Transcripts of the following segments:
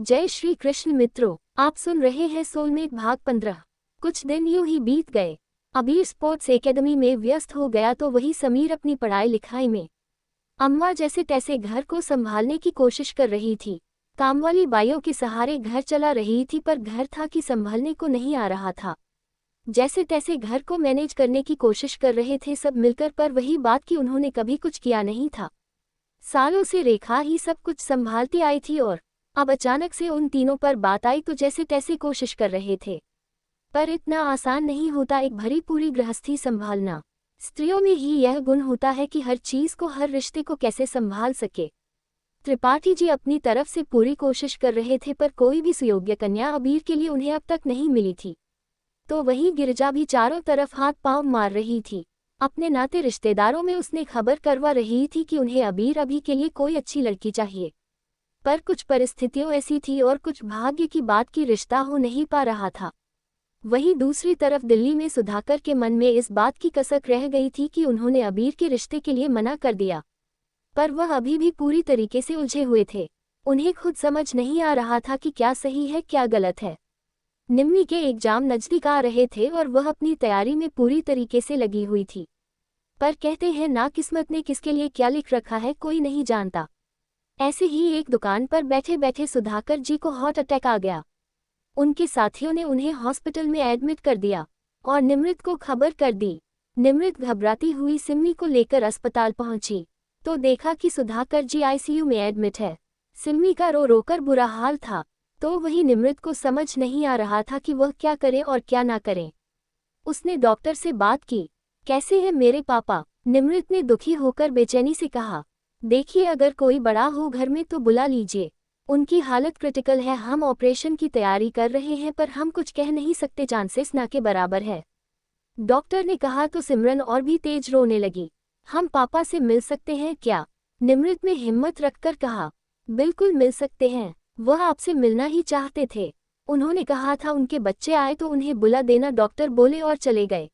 जय श्री कृष्ण मित्रों, आप सुन रहे हैं सोलमेट भाग 15। कुछ दिन यूं ही बीत गए। अबीर स्पोर्ट्स एकेडमी में व्यस्त हो गया तो वही समीर अपनी पढ़ाई लिखाई में। अम्मा जैसे तैसे घर को संभालने की कोशिश कर रही थी। कामवाली बाइयों के सहारे घर चला रही थी, पर घर था कि संभलने को नहीं आ रहा था। जैसे तैसे घर को मैनेज करने की कोशिश कर रहे थे सब मिलकर, पर वही बात कि उन्होंने कभी कुछ किया नहीं था। सालों से रेखा ही सब कुछ संभालती आई थी और अब अचानक से उन तीनों पर बात आई तो जैसे तैसे कोशिश कर रहे थे। पर इतना आसान नहीं होता एक भरी पूरी गृहस्थी संभालना। स्त्रियों में ही यह गुण होता है कि हर चीज को, हर रिश्ते को कैसे संभाल सके। त्रिपाठी जी अपनी तरफ से पूरी कोशिश कर रहे थे, पर कोई भी सुयोग्य कन्या अबीर के लिए उन्हें अब तक नहीं मिली थी। तो वहीं गिरिजा भी चारों तरफ हाथ पांव मार रही थी। अपने नाते रिश्तेदारों में उसने खबर करवा रही थी कि उन्हें अबीर अभी के लिए कोई अच्छी लड़की चाहिए। पर कुछ परिस्थितियों ऐसी थी और कुछ भाग्य की बात की रिश्ता हो नहीं पा रहा था। वहीं दूसरी तरफ दिल्ली में सुधाकर के मन में इस बात की कसक रह गई थी कि उन्होंने अबीर के रिश्ते के लिए मना कर दिया, पर वह अभी भी पूरी तरीके से उलझे हुए थे। उन्हें खुद समझ नहीं आ रहा था कि क्या सही है क्या गलत है। निम्मी के एग्जाम नजदीक आ रहे थे और वह अपनी तैयारी में पूरी तरीके से लगी हुई थी। पर कहते हैं ना, किस्मत ने किसके लिए क्या लिख रखा है कोई नहीं जानता। ऐसे ही एक दुकान पर बैठे बैठे सुधाकर जी को हार्ट अटैक आ गया। उनके साथियों ने उन्हें हॉस्पिटल में एडमिट कर दिया और निमृत को खबर कर दी। निमृत घबराती हुई सिम्मी को लेकर अस्पताल पहुंची तो देखा कि सुधाकर जी आईसीयू में एडमिट है। सिम्मी का रो रोकर बुरा हाल था, तो वही निमृत को समझ नहीं आ रहा था कि वह क्या करे और क्या ना करे। उसने डॉक्टर से बात की। कैसे हैं मेरे पापा? निमृत ने दुखी होकर बेचैनी से कहा। देखिए, अगर कोई बड़ा हो घर में तो बुला लीजिए। उनकी हालत क्रिटिकल है, हम ऑपरेशन की तैयारी कर रहे हैं, पर हम कुछ कह नहीं सकते, चांसेस ना के बराबर है। डॉक्टर ने कहा तो सिमरन और भी तेज रोने लगी। हम पापा से मिल सकते हैं क्या? निमृत ने हिम्मत रखकर कहा। बिल्कुल मिल सकते हैं, वह आपसे मिलना ही चाहते थे। उन्होंने कहा था उनके बच्चे आए तो उन्हें बुला देना, डॉक्टर बोले और चले गए।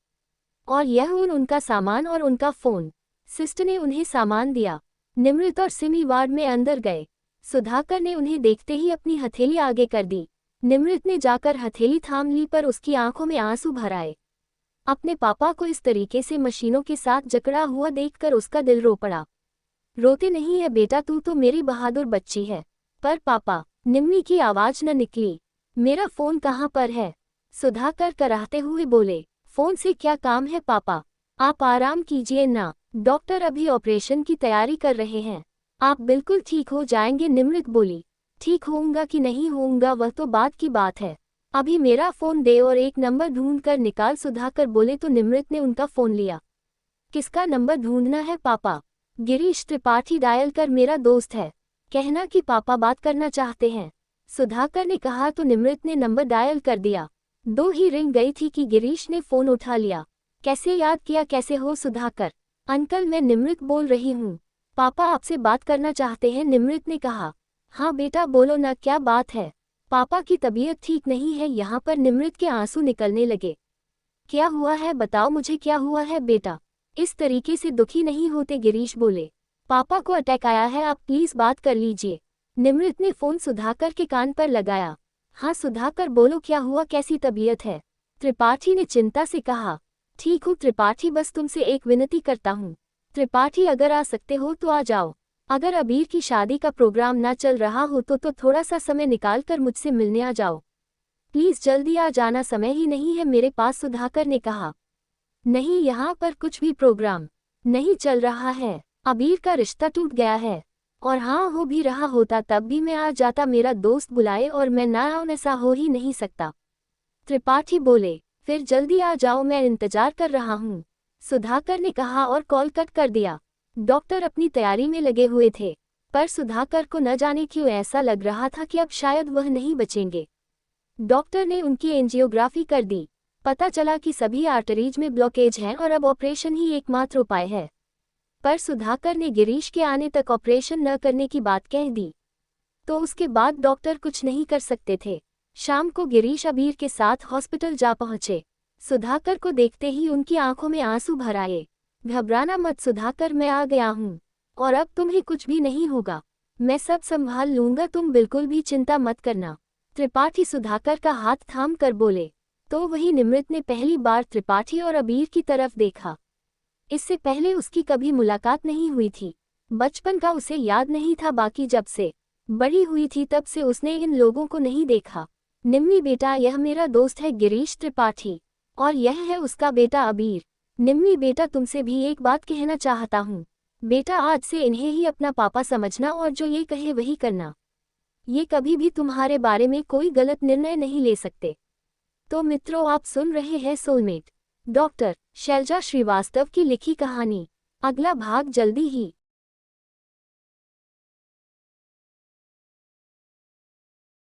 और यह उनका सामान और उनका फोन। सिस्टर ने उन्हें सामान दिया। निमृत और सिमी वार्ड में अंदर गए। सुधाकर ने उन्हें देखते ही अपनी हथेली आगे कर दी। निमृत ने जाकर हथेली थाम ली, पर उसकी आंखों में आंसू भर आए। अपने पापा को इस तरीके से मशीनों के साथ जकड़ा हुआ देखकर उसका दिल रो पड़ा। रोते नहीं है बेटा, तू तो मेरी बहादुर बच्ची है। पर पापा, निम्मी की आवाज न निकली। मेरा फोन कहाँ पर है? सुधाकर कराहते हुए बोले। फोन से क्या काम है पापा, आप आराम कीजिए ना, डॉक्टर अभी ऑपरेशन की तैयारी कर रहे हैं। आप बिल्कुल ठीक हो जाएंगे, निमृत बोली। ठीक होऊंगा कि नहीं होऊंगा वह तो बात की बात है। अभी मेरा फोन दे और एक नंबर ढूंढ कर निकाल, सुधाकर बोले तो निमृत ने उनका फोन लिया। किसका नंबर ढूंढना है पापा? गिरीश त्रिपाठी डायल कर, मेरा दोस्त है, कहना कि पापा बात करना चाहते हैं। सुधाकर ने कहा तो निमृत ने नंबर डायल कर दिया। 2 ही रिंग गई थी कि गिरीश ने फोन उठा लिया। कैसे याद किया, कैसे हो सुधाकर? अंकल, मैं निमृत बोल रही हूँ, पापा आपसे बात करना चाहते हैं, निमृत ने कहा। हाँ बेटा बोलो ना, क्या बात है? पापा की तबीयत ठीक नहीं है। यहाँ पर निमृत के आंसू निकलने लगे। क्या हुआ है बताओ मुझे, क्या हुआ है बेटा? इस तरीके से दुखी नहीं होते, गिरीश बोले। पापा को अटैक आया है, आप प्लीज बात कर लीजिए। निमृत ने फोन सुधाकर के कान पर लगाया। हाँ सुधाकर बोलो, क्या हुआ, कैसी तबीयत है? त्रिपाठी ने चिंता से कहा। ठीक हूँ त्रिपाठी, बस तुमसे एक विनती करता हूँ। त्रिपाठी, अगर आ सकते हो तो आ जाओ। अगर अबीर की शादी का प्रोग्राम ना चल रहा हो तो थोड़ा सा समय निकाल कर मुझसे मिलने आ जाओ। प्लीज जल्दी आ जाना, समय ही नहीं है मेरे पास, सुधाकर ने कहा। नहीं, यहाँ पर कुछ भी प्रोग्राम नहीं चल रहा है। अबीर का रिश्ता टूट गया है। और हाँ, हो भी रहा होता तब भी मैं आ जाता, मेरा दोस्त बुलाए और मैं ना आऊं, ऐसा हो ही नहीं सकता। त्रिपाठी बोले। फिर जल्दी आ जाओ, मैं इंतजार कर रहा हूँ, सुधाकर ने कहा और कॉल कट कर दिया। डॉक्टर अपनी तैयारी में लगे हुए थे, पर सुधाकर को न जाने क्यों ऐसा लग रहा था कि अब शायद वह नहीं बचेंगे। डॉक्टर ने उनकी एंजियोग्राफी कर दी। पता चला कि सभी आर्टरीज में ब्लॉकेज है और अब ऑपरेशन ही एकमात्र उपाय है। पर सुधाकर ने गिरीश के आने तक ऑपरेशन न करने की बात कह दी, तो उसके बाद डॉक्टर कुछ नहीं कर सकते थे। शाम को गिरीश अबीर के साथ हॉस्पिटल जा पहुंचे। सुधाकर को देखते ही उनकी आंखों में आंसू भर आए। घबराना मत सुधाकर, मैं आ गया हूँ और अब तुम्हें कुछ भी नहीं होगा। मैं सब संभाल लूंगा, तुम बिल्कुल भी चिंता मत करना। त्रिपाठी सुधाकर का हाथ थाम कर बोले। तो वही निमृत ने पहली बार त्रिपाठी और अबीर की तरफ देखा। इससे पहले उसकी कभी मुलाकात नहीं हुई थी। बचपन का उसे याद नहीं था, बाकी जब से बड़ी हुई थी तब से उसने इन लोगों को नहीं देखा। निम्मी बेटा, यह मेरा दोस्त है गिरीश त्रिपाठी, और यह है उसका बेटा अबीर। निम्मी बेटा, तुमसे भी एक बात कहना चाहता हूँ। बेटा, आज से इन्हें ही अपना पापा समझना और जो ये कहे वही करना। ये कभी भी तुम्हारे बारे में कोई गलत निर्णय नहीं ले सकते। तो मित्रों, आप सुन रहे हैं सोलमेट डॉक्टर शैलजा श्रीवास्तव की लिखी कहानी। अगला भाग जल्दी ही।